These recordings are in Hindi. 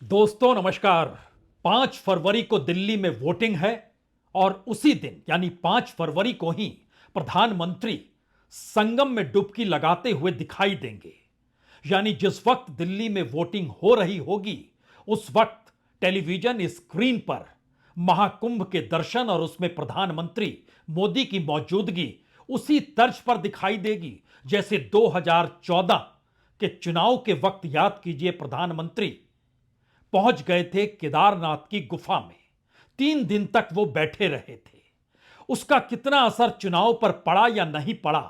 दोस्तों नमस्कार। 5 फरवरी को दिल्ली में वोटिंग है और उसी दिन यानी 5 फरवरी को ही प्रधानमंत्री संगम में डुबकी लगाते हुए दिखाई देंगे। यानी जिस वक्त दिल्ली में वोटिंग हो रही होगी उस वक्त टेलीविजन स्क्रीन पर महाकुंभ के दर्शन और उसमें प्रधानमंत्री मोदी की मौजूदगी उसी तर्ज पर दिखाई देगी जैसे 2014 के चुनाव के वक्त याद कीजिए प्रधानमंत्री पहुंच गए थे केदारनाथ की गुफा में। 3 दिन तक वो बैठे रहे थे। उसका कितना असर चुनाव पर पड़ा या नहीं पड़ा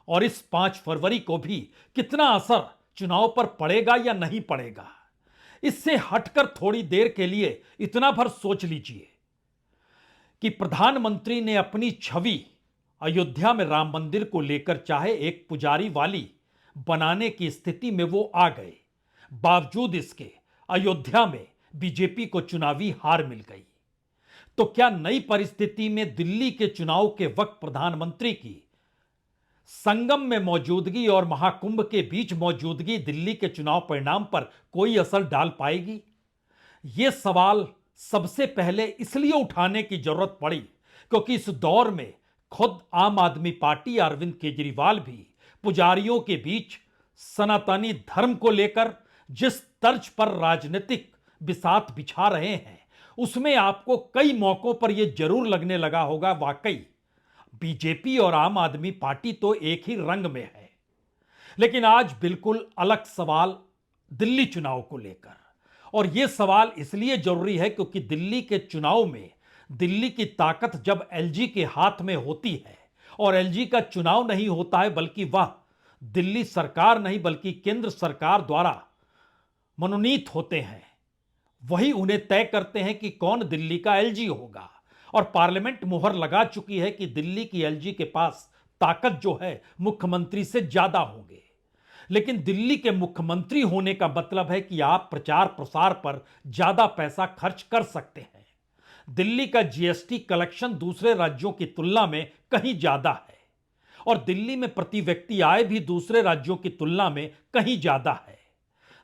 और इस 5 फरवरी को भी कितना असर चुनाव पर पड़ेगा या नहीं पड़ेगा, इससे हटकर थोड़ी देर के लिए इतना भर सोच लीजिए कि प्रधानमंत्री ने अपनी छवि अयोध्या में राम मंदिर को लेकर चाहे एक पुजारी वाली बनाने की स्थिति में वो आ गए। बावजूद इसके अयोध्या में बीजेपी को चुनावी हार मिल गई। तो क्या नई परिस्थिति में दिल्ली के चुनाव के वक्त प्रधानमंत्री की संगम में मौजूदगी और महाकुंभ के बीच मौजूदगी दिल्ली के चुनाव परिणाम पर कोई असर डाल पाएगी? यह सवाल सबसे पहले इसलिए उठाने की जरूरत पड़ी क्योंकि इस दौर में खुद आम आदमी पार्टी अरविंद केजरीवाल भी पुजारियों के बीच सनातनी धर्म को लेकर जिस तर्ज पर राजनीतिक बिसात बिछा रहे हैं उसमें आपको कई मौकों पर यह जरूर लगने लगा होगा वाकई बीजेपी और आम आदमी पार्टी तो एक ही रंग में है। लेकिन आज बिल्कुल अलग सवाल दिल्ली चुनाव को लेकर, और यह सवाल इसलिए जरूरी है क्योंकि दिल्ली के चुनाव में दिल्ली की ताकत जब एलजी के हाथ में होती है और एलजी का चुनाव नहीं होता है बल्कि वह दिल्ली सरकार नहीं बल्कि केंद्र सरकार द्वारा मनोनीत होते हैं, वही उन्हें तय करते हैं कि कौन दिल्ली का एलजी होगा। और पार्लियामेंट मुहर लगा चुकी है कि दिल्ली की एलजी के पास ताकत जो है मुख्यमंत्री से ज्यादा होंगे। लेकिन दिल्ली के मुख्यमंत्री होने का मतलब है कि आप प्रचार प्रसार पर ज्यादा पैसा खर्च कर सकते हैं। दिल्ली का जीएसटी कलेक्शन दूसरे राज्यों की तुलना में कहीं ज्यादा है और दिल्ली में प्रति व्यक्ति आय भी दूसरे राज्यों की तुलना में कहीं ज्यादा है।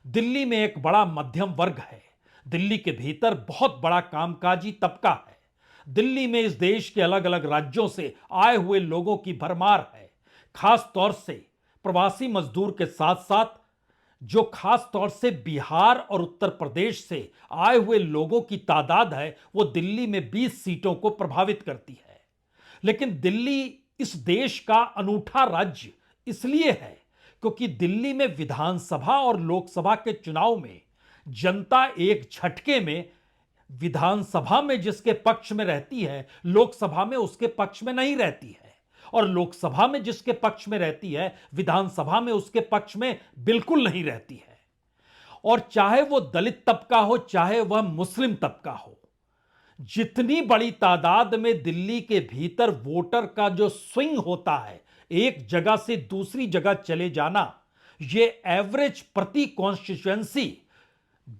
दिल्ली में एक बड़ा मध्यम वर्ग है। दिल्ली के भीतर बहुत बड़ा कामकाजी तबका है। दिल्ली में इस देश के अलग अलग राज्यों से आए हुए लोगों की भरमार है। खास तौर से प्रवासी मजदूर के साथ साथ जो खास तौर से बिहार और उत्तर प्रदेश से आए हुए लोगों की तादाद है वो दिल्ली में 20 सीटों को प्रभावित करती है। लेकिन दिल्ली इस देश का अनूठा राज्य इसलिए है क्योंकि दिल्ली में विधानसभा और लोकसभा के चुनाव में जनता एक झटके में विधानसभा में जिसके पक्ष में रहती है लोकसभा में उसके पक्ष में नहीं रहती है, और लोकसभा में जिसके पक्ष में रहती है विधानसभा में उसके पक्ष में बिल्कुल नहीं रहती है। और चाहे वो दलित तबका हो चाहे वह मुस्लिम तबका हो, जितनी बड़ी तादाद में दिल्ली के भीतर वोटर का जो स्विंग होता है एक जगह से दूसरी जगह चले जाना, यह एवरेज प्रति कॉन्स्टिट्यूएंसी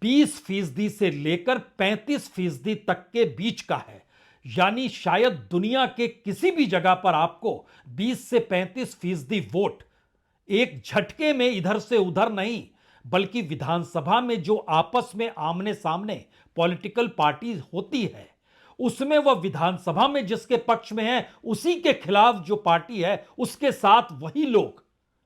20% से लेकर 35% तक के बीच का है। यानी शायद दुनिया के किसी भी जगह पर आपको 20 से 35% वोट एक झटके में इधर से उधर नहीं बल्कि विधानसभा में जो आपस में आमने सामने पॉलिटिकल पार्टी होती है उसमें वह विधानसभा में जिसके पक्ष में है उसी के खिलाफ जो पार्टी है उसके साथ वही लोग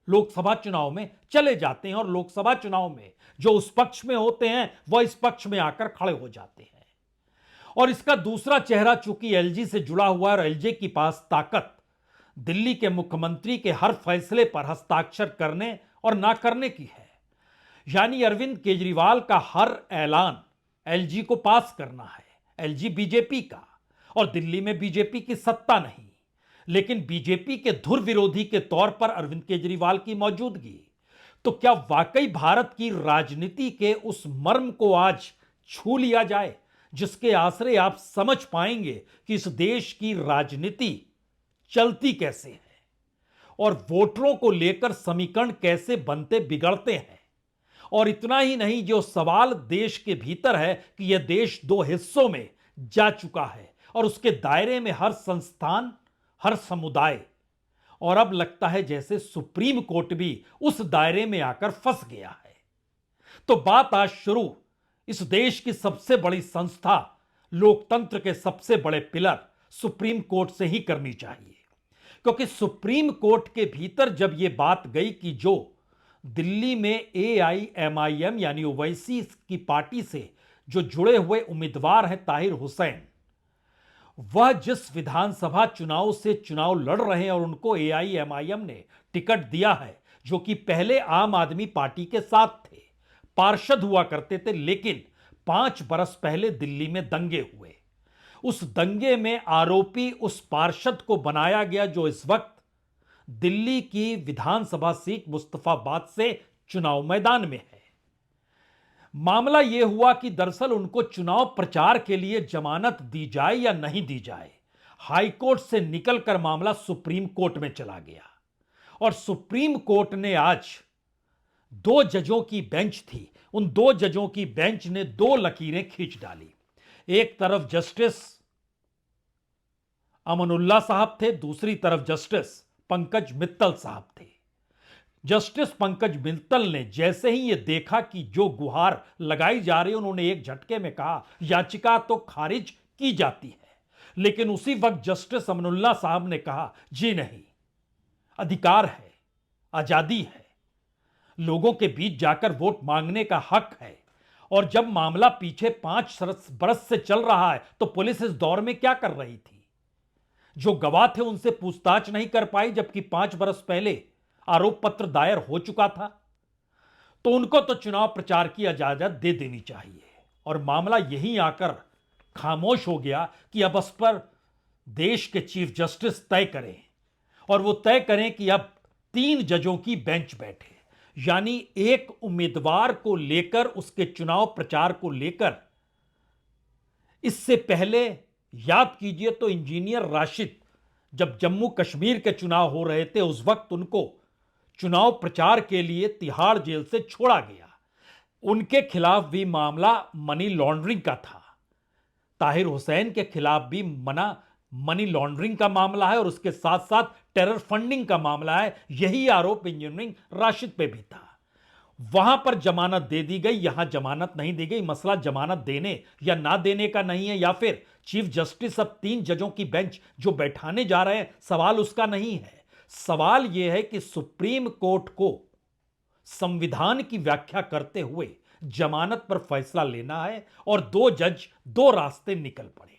लोकसभा चुनाव में चले जाते हैं और लोकसभा चुनाव में जो उस पक्ष में होते हैं वह इस पक्ष में आकर खड़े हो जाते हैं। और इसका दूसरा चेहरा चूंकि एलजी से जुड़ा हुआ है और एलजी के पास ताकत दिल्ली के मुख्यमंत्री के हर फैसले पर हस्ताक्षर करने और ना करने की है। यानी अरविंद केजरीवाल का हर ऐलान एलजी को पास करना है। एलजी बीजेपी का, और दिल्ली में बीजेपी की सत्ता नहीं लेकिन बीजेपी के धुर विरोधी के तौर पर अरविंद केजरीवाल की मौजूदगी। तो क्या वाकई भारत की राजनीति के उस मर्म को आज छू लिया जाए जिसके आसरे आप समझ पाएंगे कि इस देश की राजनीति चलती कैसे है और वोटरों को लेकर समीकरण कैसे बनते बिगड़ते हैं। और इतना ही नहीं, जो सवाल देश के भीतर है कि यह देश 2 हिस्सों में जा चुका है और उसके दायरे में हर संस्थान हर समुदाय, और अब लगता है जैसे सुप्रीम कोर्ट भी उस दायरे में आकर फंस गया है। तो बात आज शुरू इस देश की सबसे बड़ी संस्था, लोकतंत्र के सबसे बड़े पिलर सुप्रीम कोर्ट से ही करनी चाहिए। क्योंकि सुप्रीम कोर्ट के भीतर जब यह बात गई कि जो दिल्ली में AIMIM यानी ओवैसी की पार्टी से जो जुड़े हुए उम्मीदवार हैं ताहिर हुसैन, वह जिस विधानसभा चुनाव से चुनाव लड़ रहे हैं और उनको AIMIM ने टिकट दिया है, जो कि पहले आम आदमी पार्टी के साथ थे, पार्षद हुआ करते थे, लेकिन 5 बरस पहले दिल्ली में दंगे हुए। उस दंगे में आरोपी उस पार्षद को बनाया गया जो इस वक्त दिल्ली की विधानसभा सीट मुस्तफाबाद से चुनाव मैदान में है। मामला यह हुआ कि दरअसल उनको चुनाव प्रचार के लिए जमानत दी जाए या नहीं दी जाए, हाईकोर्ट से निकलकर मामला सुप्रीम कोर्ट में चला गया। और सुप्रीम कोर्ट ने आज 2 जजों की बेंच थी, उन 2 जजों की बेंच ने 2 लकीरें खींच डाली। एक तरफ जस्टिस अमनुल्ला साहब थे, दूसरी तरफ जस्टिस पंकज मित्तल साहब थे। जस्टिस पंकज मित्तल ने जैसे ही यह देखा कि जो गुहार लगाई जा रही है, उन्होंने एक झटके में कहा याचिका तो खारिज की जाती है। लेकिन उसी वक्त जस्टिस अमनुल्ला साहब ने कहा जी नहीं, अधिकार है, आजादी है, लोगों के बीच जाकर वोट मांगने का हक है। और जब मामला पीछे 5 बरस से चल रहा है तो पुलिस इस दौर में क्या कर रही थी? जो गवाह थे उनसे पूछताछ नहीं कर पाई, जबकि 5 बरस पहले आरोप पत्र दायर हो चुका था। तो उनको तो चुनाव प्रचार की इजाजत दे देनी चाहिए। और मामला यहीं आकर खामोश हो गया कि अब इस पर देश के चीफ जस्टिस तय करें, और वो तय करें कि अब 3 जजों की बेंच बैठे, यानी एक उम्मीदवार को लेकर, उसके चुनाव प्रचार को लेकर। इससे पहले याद कीजिए तो इंजीनियर राशिद जब जम्मू कश्मीर के चुनाव हो रहे थे, उस वक्त उनको चुनाव प्रचार के लिए तिहाड़ जेल से छोड़ा गया। उनके खिलाफ भी मामला मनी लॉन्ड्रिंग का था। ताहिर हुसैन के खिलाफ भी मनी लॉन्ड्रिंग का मामला है और उसके साथ साथ टेरर फंडिंग का मामला है। यही आरोप इंजीनियरिंग राशिद पे भी था। वहां पर जमानत दे दी गई, यहां जमानत नहीं दी गई। मसला जमानत देने या ना देने का नहीं है, या फिर चीफ जस्टिस अब 3 जजों की बेंच जो बैठाने जा रहे हैं, सवाल उसका नहीं है। सवाल यह है कि सुप्रीम कोर्ट को संविधान की व्याख्या करते हुए जमानत पर फैसला लेना है, और 2 जज 2 रास्ते निकल पड़े।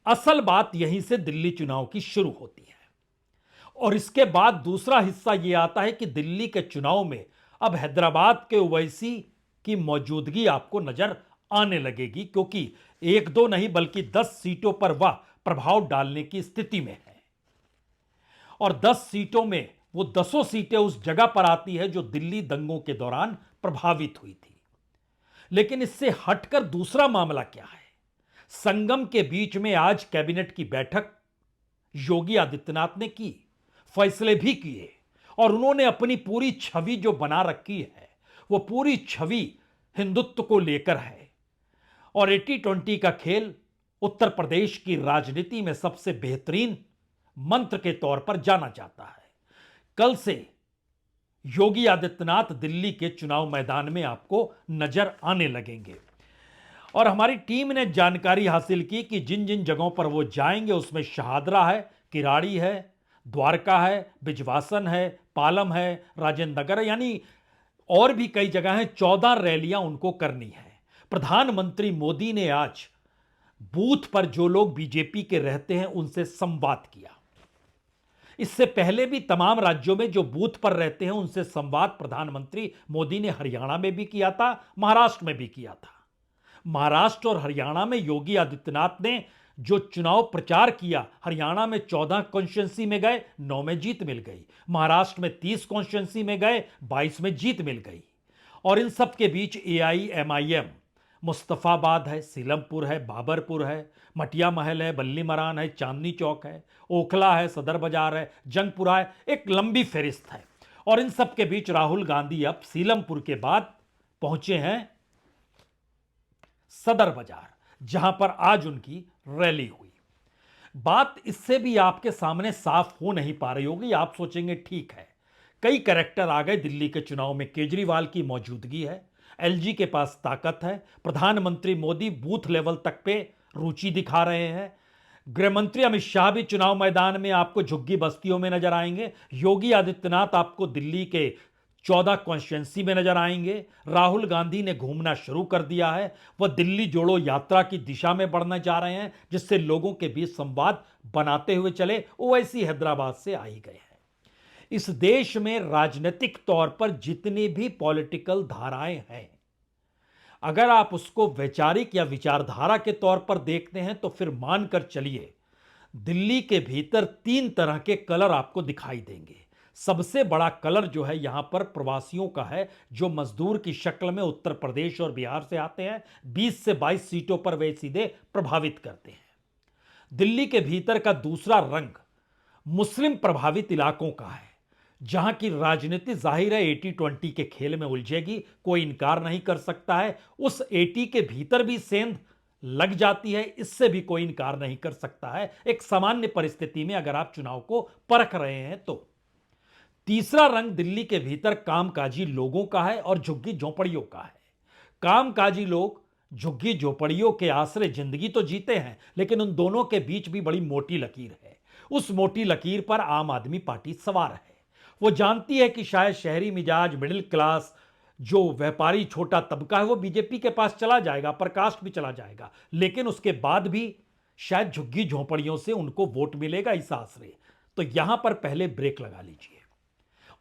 असल बात यहीं से दिल्ली चुनाव की शुरू होती है। और इसके बाद दूसरा हिस्सा यह आता है कि दिल्ली के चुनाव में अब हैदराबाद के ओवैसी की मौजूदगी आपको नजर आने लगेगी, क्योंकि 1-2 नहीं बल्कि 10 सीटों पर वह प्रभाव डालने की स्थिति में है। और 10 सीटों में वो 10 सीटें उस जगह पर आती है जो दिल्ली दंगों के दौरान प्रभावित हुई थी। लेकिन इससे हटकर दूसरा मामला क्या है? संगम के बीच में आज कैबिनेट की बैठक योगी आदित्यनाथ ने की, फैसले भी किए, और उन्होंने अपनी पूरी छवि जो बना रखी है, वो पूरी छवि हिंदुत्व को लेकर है। और 80-20 का खेल उत्तर प्रदेश की राजनीति में सबसे बेहतरीन मंत्र के तौर पर जाना जाता है। कल से योगी आदित्यनाथ दिल्ली के चुनाव मैदान में आपको नजर आने लगेंगे। और हमारी टीम ने जानकारी हासिल की कि जिन जिन जगहों पर वो जाएंगे उसमें शहादरा है, किराड़ी है, द्वारका है, बिजवासन है, पालम है, राजेंद्र नगर, यानी और भी कई जगह हैं। 14 रैलियां उनको करनी है। प्रधानमंत्री मोदी ने आज बूथ पर जो लोग बीजेपी के रहते हैं उनसे संवाद किया। इससे पहले भी तमाम राज्यों में जो बूथ पर रहते हैं उनसे संवाद प्रधानमंत्री मोदी ने हरियाणा में भी किया था, महाराष्ट्र में भी किया था। महाराष्ट्र और हरियाणा में योगी आदित्यनाथ ने जो चुनाव प्रचार किया, हरियाणा में 14 कॉन्स्टिट्यूंसी में गए, 9 में जीत मिल गई। महाराष्ट्र में 30 कॉन्स्टिट्यूंसी में गए, 22 में जीत मिल गई। और इन सब के बीच AIMIM मुस्तफाबाद है, सीलमपुर है, बाबरपुर है, मटिया महल है, बल्ली मरान है, चांदनी चौक है, ओखला है, सदर बाजार है, जंगपुरा है, एक लंबी फहरिस्त है। और इन सब के बीच राहुल गांधी अब सीलमपुर के बाद पहुंचे हैं सदर बाजार, जहां पर आज उनकी रैली हुई। बात इससे भी आपके सामने साफ हो नहीं पा रही होगी। आप सोचेंगे ठीक है, कई कैरेक्टर आ गए दिल्ली के चुनाव में, केजरीवाल की मौजूदगी है, एलजी के पास ताकत है, प्रधानमंत्री मोदी बूथ लेवल तक पे रुचि दिखा रहे हैं, गृहमंत्री अमित शाह भी चुनाव मैदान में आपको झुग्गी बस्तियों में नजर आएंगे, योगी आदित्यनाथ आपको दिल्ली के 14 कॉन्स्टिट्यूंसी में नजर आएंगे, राहुल गांधी ने घूमना शुरू कर दिया है, वह दिल्ली जोड़ो यात्रा की दिशा में बढ़ने जा रहे हैं जिससे लोगों के बीच संवाद बनाते हुए चले। ओवैसी हैदराबाद से आई गए हैं। इस देश में राजनीतिक तौर पर जितनी भी पॉलिटिकल धाराएं हैं, अगर आप उसको वैचारिक या विचारधारा के तौर पर देखते हैं तो फिर मानकर चलिए दिल्ली के भीतर 3 तरह के कलर आपको दिखाई देंगे। सबसे बड़ा कलर जो है यहां पर प्रवासियों का है, जो मजदूर की शक्ल में उत्तर प्रदेश और बिहार से आते हैं। 20 से 22 सीटों पर वे सीधे प्रभावित करते हैं। दिल्ली के भीतर का दूसरा रंग मुस्लिम प्रभावित इलाकों का है, जहां की राजनीति जाहिर है 80-20 के खेल में उलझेगी, कोई इनकार नहीं कर सकता है। उस 80 के भीतर भी सेंध लग जाती है, इससे भी कोई इनकार नहीं कर सकता है, एक सामान्य परिस्थिति में अगर आप चुनाव को परख रहे हैं तो। तीसरा रंग दिल्ली के भीतर कामकाजी लोगों का है और झुग्गी झोंपड़ियों का है। कामकाजी लोग झुग्गी झोंपड़ियों के आसरे जिंदगी तो जीते हैं, लेकिन उन दोनों के बीच भी बड़ी मोटी लकीर है। उस मोटी लकीर पर आम आदमी पार्टी सवार है। वो जानती है कि शायद शहरी मिजाज, मिडिल क्लास, जो व्यापारी छोटा तबका है, वो बीजेपी के पास चला जाएगा, प्रकाश भी चला जाएगा, लेकिन उसके बाद भी शायद झुग्गी झोंपड़ियों से उनको वोट मिलेगा इस आसरे। तो यहां पर पहले ब्रेक लगा लीजिए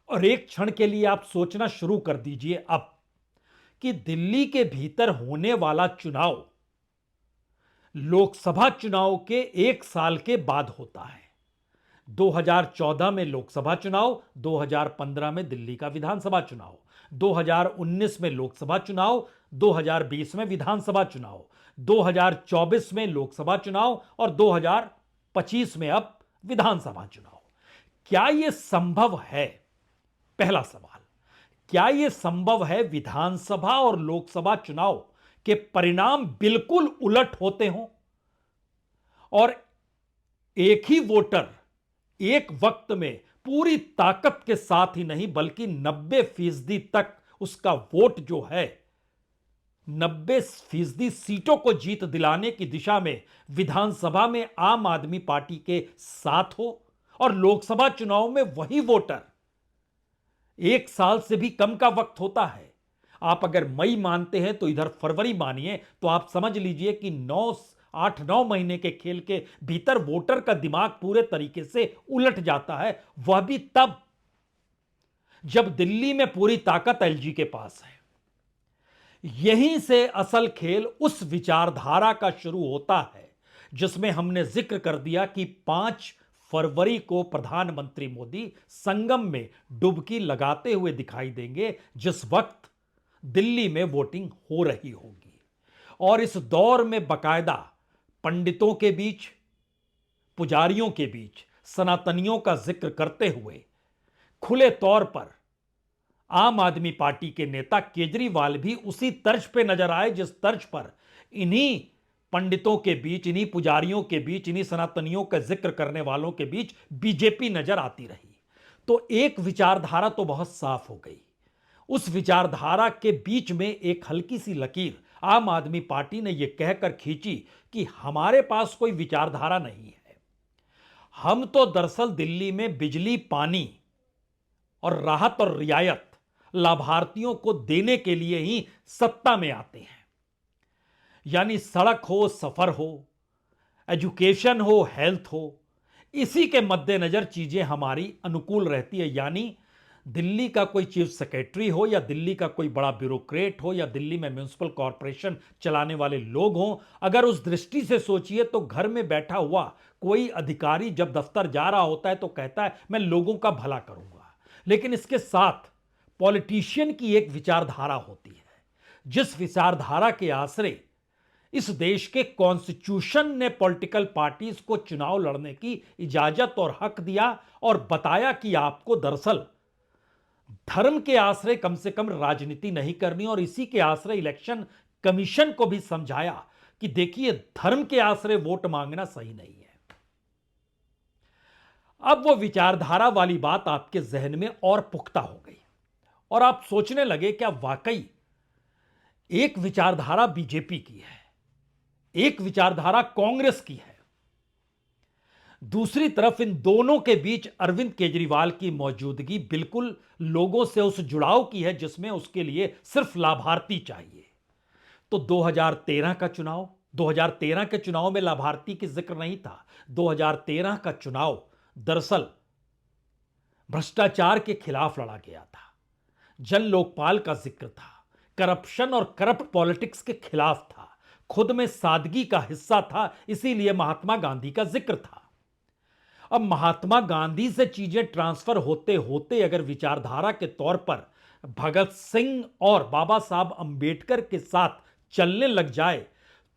और एक क्षण के लिए आप सोचना शुरू कर दीजिए अब कि दिल्ली के भीतर होने वाला चुनाव लोकसभा चुनाव के 1 साल के बाद होता है। 2014 में लोकसभा चुनाव, 2015 में दिल्ली का विधानसभा चुनाव, 2019 में लोकसभा चुनाव, 2020 में विधानसभा चुनाव, 2024 में लोकसभा चुनाव और 2025 में अब विधानसभा चुनाव। क्या यह संभव है? पहला सवाल, क्या यह संभव है विधानसभा और लोकसभा चुनाव के परिणाम बिल्कुल उलट होते हों और एक ही वोटर एक वक्त में पूरी ताकत के साथ ही नहीं बल्कि 90% तक उसका वोट जो है 90% सीटों को जीत दिलाने की दिशा में विधानसभा में आम आदमी पार्टी के साथ हो और लोकसभा चुनाव में वही वोटर 1 साल से भी कम का वक्त होता है। आप अगर मई मानते हैं तो इधर फरवरी मानिए, तो आप समझ लीजिए कि 8-9 महीने के खेल के भीतर वोटर का दिमाग पूरे तरीके से उलट जाता है, वह भी तब जब दिल्ली में पूरी ताकत एलजी के पास है। यहीं से असल खेल उस विचारधारा का शुरू होता है जिसमें हमने जिक्र कर दिया कि 5 फरवरी को प्रधानमंत्री मोदी संगम में डुबकी लगाते हुए दिखाई देंगे, जिस वक्त दिल्ली में वोटिंग हो रही होगी। और इस दौर में बकायदा पंडितों के बीच, पुजारियों के बीच सनातनियों का जिक्र करते हुए खुले तौर पर आम आदमी पार्टी के नेता केजरीवाल भी उसी तर्ज पे नजर आए जिस तर्ज पर इन्हीं पंडितों के बीच, इन्हीं पुजारियों के बीच, इन्हीं सनातनियों का जिक्र करने वालों के बीच बीजेपी नजर आती रही। तो एक विचारधारा तो बहुत साफ हो गई। उस विचारधारा के बीच में एक हल्की सी लकीर आम आदमी पार्टी ने यह कहकर खींची कि हमारे पास कोई विचारधारा नहीं है, हम तो दरअसल दिल्ली में बिजली, पानी और राहत और रियायत लाभार्थियों को देने के लिए ही सत्ता में आते हैं। यानी सड़क हो, सफर हो, एजुकेशन हो, हेल्थ हो, इसी के मद्देनजर चीजें हमारी अनुकूल रहती है। यानी दिल्ली का कोई चीफ सेक्रेटरी हो या दिल्ली का कोई बड़ा ब्यूरोक्रेट हो या दिल्ली में म्युनिसिपल कॉरपोरेशन चलाने वाले लोग हों, अगर उस दृष्टि से सोचिए तो घर में बैठा हुआ कोई अधिकारी जब दफ्तर जा रहा होता है तो कहता है मैं लोगों का भला करूंगा। लेकिन इसके साथ पॉलिटिशियन की एक विचारधारा होती है, जिस विचारधारा के आसरे इस देश के कॉन्स्टिट्यूशन ने पॉलिटिकल पार्टीज को चुनाव लड़ने की इजाजत और हक दिया और बताया कि आपको दरअसल धर्म के आश्रय कम से कम राजनीति नहीं करनी, और इसी के आश्रय इलेक्शन कमीशन को भी समझाया कि देखिए धर्म के आश्रय वोट मांगना सही नहीं है। अब वो विचारधारा वाली बात आपके जहन में और पुख्ता हो गई और आप सोचने लगे क्या वाकई एक विचारधारा बीजेपी की है, एक विचारधारा कांग्रेस की है। दूसरी तरफ इन दोनों के बीच अरविंद केजरीवाल की मौजूदगी बिल्कुल लोगों से उस जुड़ाव की है जिसमें उसके लिए सिर्फ लाभार्थी चाहिए। तो 2013 का चुनाव, 2013 के चुनाव में लाभार्थी की जिक्र नहीं था। 2013 का चुनाव दरअसल भ्रष्टाचार के खिलाफ लड़ा गया था, जन लोकपाल का जिक्र था, करप्शन और करप्ट पॉलिटिक्स के खिलाफ था, खुद में सादगी का हिस्सा था, इसीलिए महात्मा गांधी का जिक्र था। अब महात्मा गांधी से चीजें ट्रांसफर होते होते अगर विचारधारा के तौर पर भगत सिंह और बाबा साहब अंबेडकर के साथ चलने लग जाए,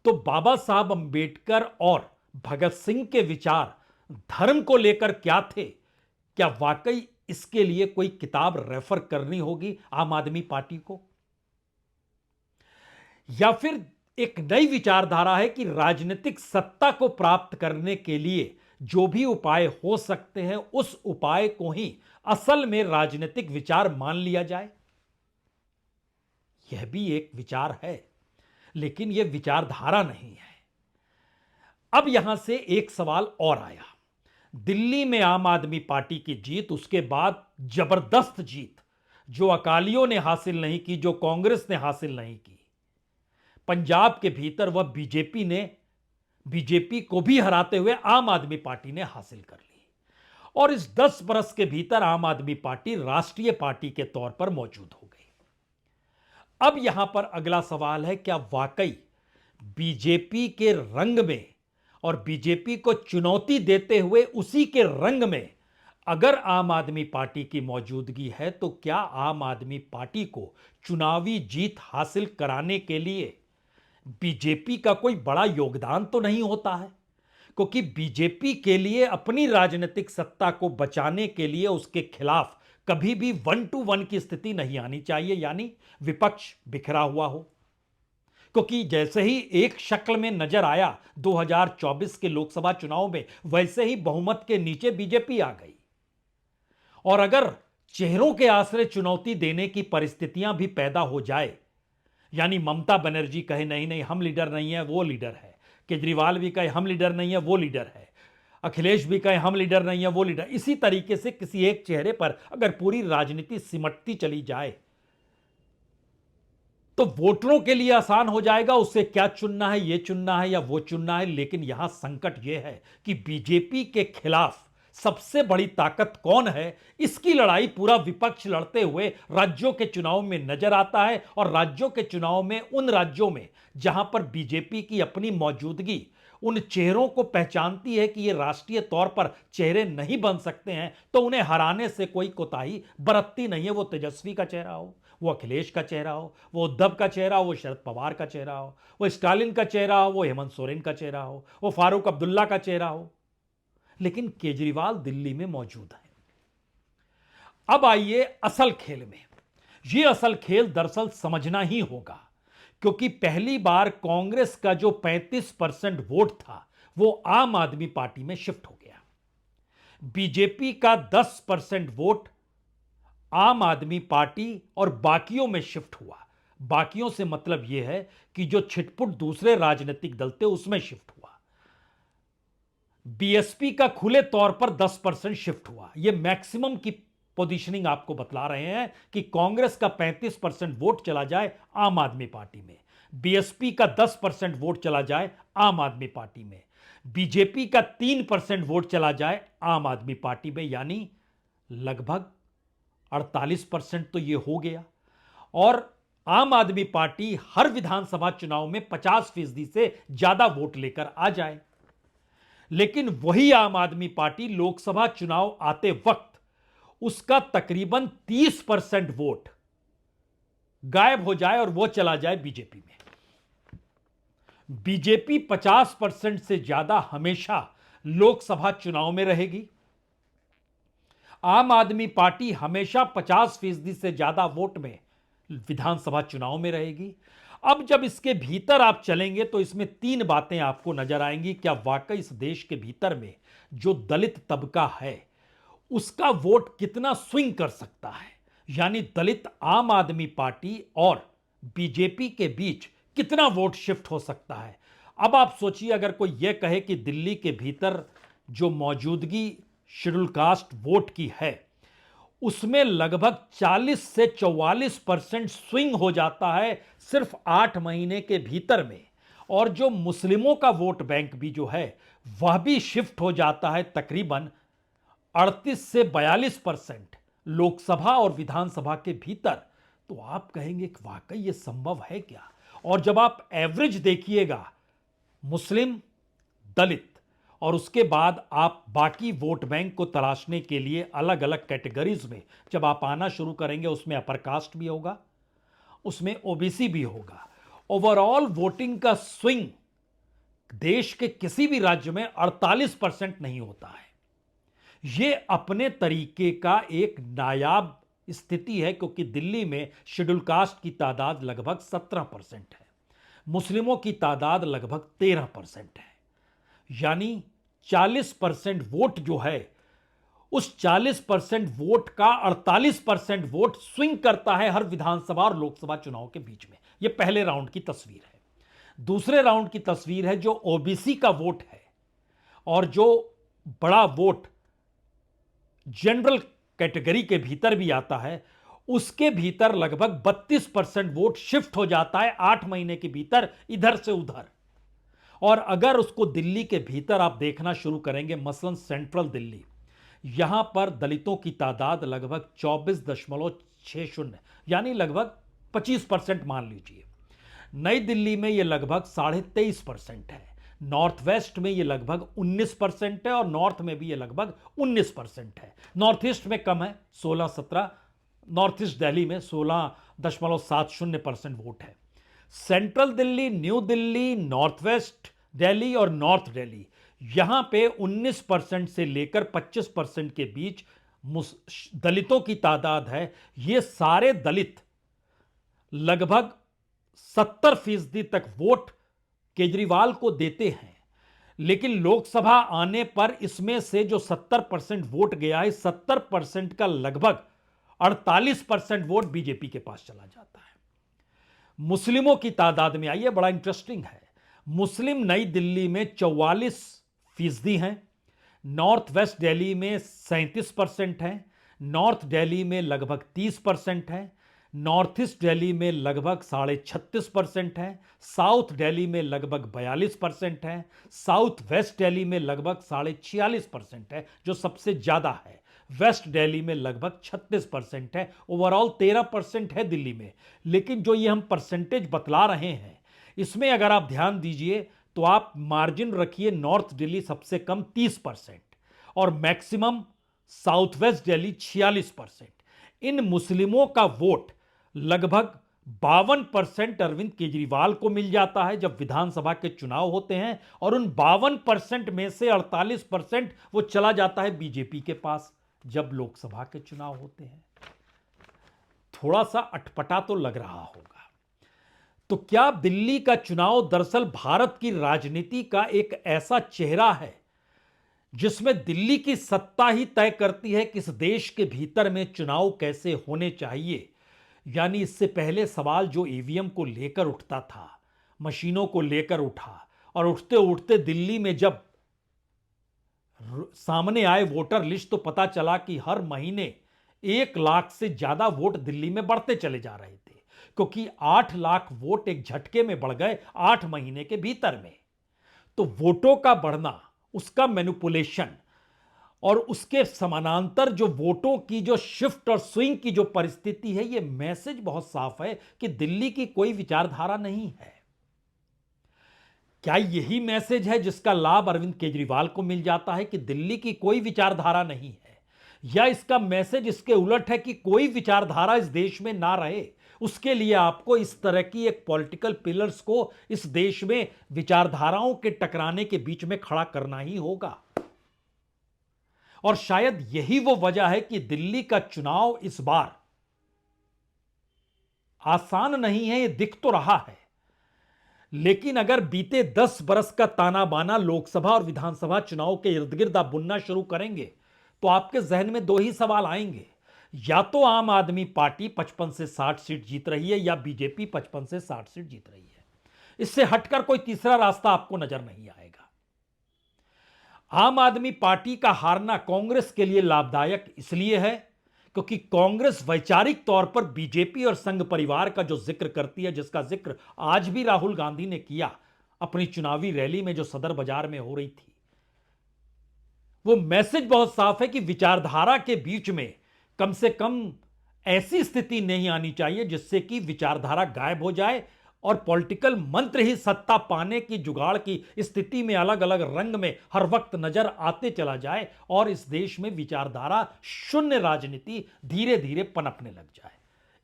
तो बाबा साहब अंबेडकर और भगत सिंह के विचार धर्म को लेकर क्या थे, क्या वाकई इसके लिए कोई किताब रेफर करनी होगी आम आदमी पार्टी को? या फिर एक नई विचारधारा है कि राजनीतिक सत्ता को प्राप्त करने के लिए जो भी उपाय हो सकते हैं उस उपाय को ही असल में राजनीतिक विचार मान लिया जाए? यह भी एक विचार है, लेकिन यह विचारधारा नहीं है। अब यहां से एक सवाल और आया। दिल्ली में आम आदमी पार्टी की जीत, उसके बाद जबरदस्त जीत जो अकालियों ने हासिल नहीं की, जो कांग्रेस ने हासिल नहीं की। पंजाब के भीतर वह बीजेपी को भी हराते हुए आम आदमी पार्टी ने हासिल कर ली। और इस 10 बरस के भीतर आम आदमी पार्टी राष्ट्रीय पार्टी के तौर पर मौजूद हो गई। अब यहां पर अगला सवाल है, क्या वाकई बीजेपी के रंग में और बीजेपी को चुनौती देते हुए उसी के रंग में अगर आम आदमी पार्टी की मौजूदगी है, तो क्या आम आदमी पार्टी को चुनावी जीत हासिल कराने के लिए बीजेपी का कोई बड़ा योगदान तो नहीं होता है? क्योंकि बीजेपी के लिए अपनी राजनीतिक सत्ता को बचाने के लिए उसके खिलाफ कभी भी 1 to 1 की स्थिति नहीं आनी चाहिए, यानी विपक्ष बिखरा हुआ हो। क्योंकि जैसे ही एक शक्ल में नजर आया 2024 के लोकसभा चुनाव में, वैसे ही बहुमत के नीचे बीजेपी आ गई। और अगर चेहरों के आश्रय चुनौती देने की परिस्थितियां भी पैदा हो जाए, यानी ममता बनर्जी कहे नहीं नहीं हम लीडर नहीं है, वो लीडर है, केजरीवाल भी कहे हम लीडर नहीं है, वो लीडर है, अखिलेश भी कहे हम लीडर नहीं है, वो लीडर, इसी तरीके से किसी एक चेहरे पर अगर पूरी राजनीति सिमटती चली जाए तो वोटरों के लिए आसान हो जाएगा उससे क्या चुनना है, ये चुनना है या वो चुनना है। लेकिन यहां संकट यह है कि बीजेपी के खिलाफ सबसे बड़ी ताकत कौन है, इसकी लड़ाई पूरा विपक्ष लड़ते हुए राज्यों के चुनाव में नजर आता है। और राज्यों के चुनाव में उन राज्यों में जहां पर बीजेपी की अपनी मौजूदगी उन चेहरों को पहचानती है कि ये राष्ट्रीय तौर पर चेहरे नहीं बन सकते हैं, तो उन्हें हराने से कोई कोताही बरतती नहीं है। वो तेजस्वी का चेहरा हो, वो अखिलेश का चेहरा हो, वो उद्धव का चेहरा हो, वो शरद पवार का चेहरा हो, वो स्टालिन का चेहरा हो, वो हेमंत सोरेन का चेहरा हो, वो फारूक अब्दुल्ला का चेहरा हो। लेकिन केजरीवाल दिल्ली में मौजूद है। अब आइए असल खेल में। यह असल खेल दरअसल समझना ही होगा, क्योंकि पहली बार कांग्रेस का जो 35% वोट था वो आम आदमी पार्टी में शिफ्ट हो गया। बीजेपी का 10% वोट आम आदमी पार्टी और बाकियों में शिफ्ट हुआ। बाकियों से मतलब यह है कि जो छिटपुट दूसरे राजनीतिक दल थे उसमें शिफ्ट हुआ। बीएसपी का खुले तौर पर 10% शिफ्ट हुआ। यह मैक्सिमम की पोजीशनिंग आपको बतला रहे हैं कि कांग्रेस का 35% वोट चला जाए आम आदमी पार्टी में, बीएसपी का 10% वोट चला जाए आम आदमी पार्टी में, बीजेपी का 3% वोट चला जाए आम आदमी पार्टी में, यानी लगभग 48% तो यह हो गया। और आम आदमी पार्टी हर विधानसभा चुनाव में 50% से ज्यादा वोट लेकर आ जाए। लेकिन वही आम आदमी पार्टी लोकसभा चुनाव आते वक्त उसका तकरीबन 30% वोट गायब हो जाए और वो चला जाए बीजेपी में। बीजेपी 50% से ज्यादा हमेशा लोकसभा चुनाव में रहेगी। आम आदमी पार्टी हमेशा 50% से ज्यादा वोट में विधानसभा चुनाव में रहेगी। अब जब इसके भीतर आप चलेंगे तो इसमें 3 बातें आपको नजर आएंगी। क्या वाकई इस देश के भीतर में जो दलित तबका है उसका वोट कितना स्विंग कर सकता है, यानी दलित आम आदमी पार्टी और बीजेपी के बीच कितना वोट शिफ्ट हो सकता है। अब आप सोचिए, अगर कोई यह कहे कि दिल्ली के भीतर जो मौजूदगी शेड्यूल कास्ट वोट की है उसमें लगभग 40 से 44% स्विंग हो जाता है सिर्फ 8 महीने के भीतर में, और जो मुस्लिमों का वोट बैंक भी जो है वह भी शिफ्ट हो जाता है तकरीबन 38 से 42% लोकसभा और विधानसभा के भीतर, तो आप कहेंगे कि वाकई ये संभव है क्या। और जब आप एवरेज देखिएगा मुस्लिम, दलित, और उसके बाद आप बाकी वोट बैंक को तलाशने के लिए अलग अलग कैटेगरीज में जब आप आना शुरू करेंगे, उसमें अपर कास्ट भी होगा, उसमें ओबीसी भी होगा। ओवरऑल वोटिंग का स्विंग देश के किसी भी राज्य में 48% नहीं होता है। यह अपने तरीके का एक नायाब स्थिति है, क्योंकि दिल्ली में शेड्यूल कास्ट की तादाद लगभग 17% है, मुस्लिमों की तादाद लगभग 13% है। यानी 40% वोट जो है, उस 40% वोट का 48% वोट स्विंग करता है हर विधानसभा और लोकसभा चुनाव के बीच में। यह पहले राउंड की तस्वीर है। दूसरे राउंड की तस्वीर है जो ओबीसी का वोट है और जो बड़ा वोट जनरल कैटेगरी के भीतर भी आता है, उसके भीतर लगभग 32% वोट शिफ्ट हो जाता है 8 महीने के भीतर इधर से उधर। और अगर उसको दिल्ली के भीतर आप देखना शुरू करेंगे, मसलन सेंट्रल दिल्ली, यहां पर दलितों की तादाद लगभग 24.60 यानी लगभग 25% मान लीजिए। नई दिल्ली में यह लगभग 23.5% है। नॉर्थ वेस्ट में यह लगभग 19% है और नॉर्थ में भी यह लगभग 19% है। नॉर्थ ईस्ट में कम है, 16-17। नॉर्थ ईस्ट दिल्ली में 16.70% वोट है। Central Delhi, new Delhi, north west Delhi और नॉर्थ दिल्ली, यहां पे 19% से लेकर 25% के बीच दलितों की तादाद है। ये सारे दलित लगभग 70% तक वोट केजरीवाल को देते हैं, लेकिन लोकसभा आने पर इसमें से जो 70% वोट गया है, 70% का लगभग 48% वोट बीजेपी के पास चला जाता है। मुस्लिमों की तादाद में आइए, बड़ा इंटरेस्टिंग है। मुस्लिम नई दिल्ली में 44% हैं, नॉर्थ वेस्ट दिल्ली में 37% हैं, नॉर्थ दिल्ली में लगभग 30% हैं, नॉर्थ ईस्ट दिल्ली में लगभग 36.5% है, साउथ दिल्ली में लगभग 42% है, साउथ वेस्ट दिल्ली में लगभग 46.5% है जो सबसे ज्यादा है, वेस्ट दिल्ली में लगभग 36% है, ओवरऑल 13% है दिल्ली में। लेकिन जो ये हम परसेंटेज बतला रहे हैं, इसमें अगर आप ध्यान दीजिए तो आप मार्जिन रखिए, नॉर्थ दिल्ली सबसे कम 30% और मैक्सिमम साउथ वेस्ट दिल्ली 46%। इन मुस्लिमों का वोट लगभग 52% अरविंद केजरीवाल को मिल जाता है जब विधानसभा के चुनाव होते हैं, और उन 52% में से 48% वो चला जाता है बीजेपी के पास जब लोकसभा के चुनाव होते हैं। थोड़ा सा अटपटा तो लग रहा होगा। तो क्या दिल्ली का चुनाव दरअसल भारत की राजनीति का एक ऐसा चेहरा है जिसमें दिल्ली की सत्ता ही तय करती है कि इस देश के भीतर में चुनाव कैसे होने चाहिए? यानी इससे पहले सवाल जो ईवीएम को लेकर उठता था, मशीनों को लेकर उठा, और उठते उठते दिल्ली में जब सामने आए वोटर लिस्ट तो पता चला कि हर महीने 1 लाख से ज्यादा वोट दिल्ली में बढ़ते चले जा रहे थे, क्योंकि 8 लाख वोट एक झटके में बढ़ गए 8 महीने के भीतर में। तो वोटों का बढ़ना, उसका मैनिपुलेशन और उसके समानांतर जो वोटों की जो शिफ्ट और स्विंग की जो परिस्थिति है, यह मैसेज बहुत साफ है कि दिल्ली की कोई विचारधारा नहीं है। क्या यही मैसेज है जिसका लाभ अरविंद केजरीवाल को मिल जाता है कि दिल्ली की कोई विचारधारा नहीं है? या इसका मैसेज इसके उलट है कि कोई विचारधारा इस देश में ना रहे, उसके लिए आपको इस तरह की एक पॉलिटिकल पिलर्स को इस देश में विचारधाराओं के टकराने के बीच में खड़ा करना ही होगा? और शायद यही वो वजह है कि दिल्ली का चुनाव इस बार आसान नहीं है, यह दिख तो रहा है। लेकिन अगर बीते 10 बरस का ताना बाना लोकसभा और विधानसभा चुनाव के इर्द गिर्द आप बुनना शुरू करेंगे तो आपके जहन में 2 ही सवाल आएंगे या तो आम आदमी पार्टी 55 से 60 सीट जीत रही है या बीजेपी 55 से 60 सीट जीत रही है। इससे हटकर कोई तीसरा रास्ता आपको नजर नहीं आएगा। आम आदमी पार्टी का हारना कांग्रेस के लिए लाभदायक इसलिए है क्योंकि कांग्रेस वैचारिक तौर पर बीजेपी और संघ परिवार का जो जिक्र करती है, जिसका जिक्र आज भी राहुल गांधी ने किया अपनी चुनावी रैली में जो सदर बाजार में हो रही थी, वो मैसेज बहुत साफ है कि विचारधारा के बीच में कम से कम ऐसी स्थिति नहीं आनी चाहिए जिससे कि विचारधारा गायब हो जाए और पॉलिटिकल मंत्र ही सत्ता पाने की जुगाड़ की स्थिति में अलग अलग रंग में हर वक्त नजर आते चला जाए और इस देश में विचारधारा शून्य राजनीति धीरे धीरे पनपने लग जाए।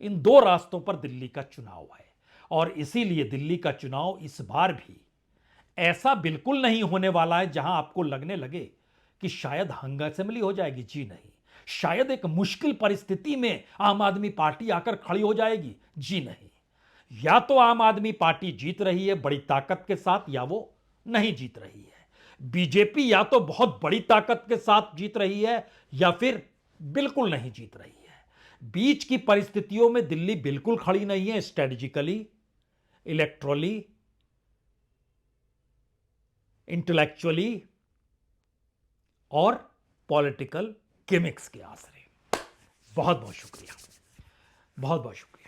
इन दो रास्तों पर दिल्ली का चुनाव है और इसीलिए दिल्ली का चुनाव इस बार भी ऐसा बिल्कुल नहीं होने वाला है जहां आपको लगने लगे कि शायद हंग असेंबली हो जाएगी। जी नहीं, शायद एक मुश्किल परिस्थिति में आम आदमी पार्टी आकर खड़ी हो जाएगी। जी नहीं, या तो आम आदमी पार्टी जीत रही है बड़ी ताकत के साथ या वो नहीं जीत रही है। बीजेपी या तो बहुत बड़ी ताकत के साथ जीत रही है या फिर बिल्कुल नहीं जीत रही है। बीच की परिस्थितियों में दिल्ली बिल्कुल खड़ी नहीं है, स्ट्रेटेजिकली, इलेक्ट्रली, इंटेलेक्चुअली और पॉलिटिकल गिमिक्स के आसरे। बहुत बहुत शुक्रिया, बहुत बहुत शुक्रिया।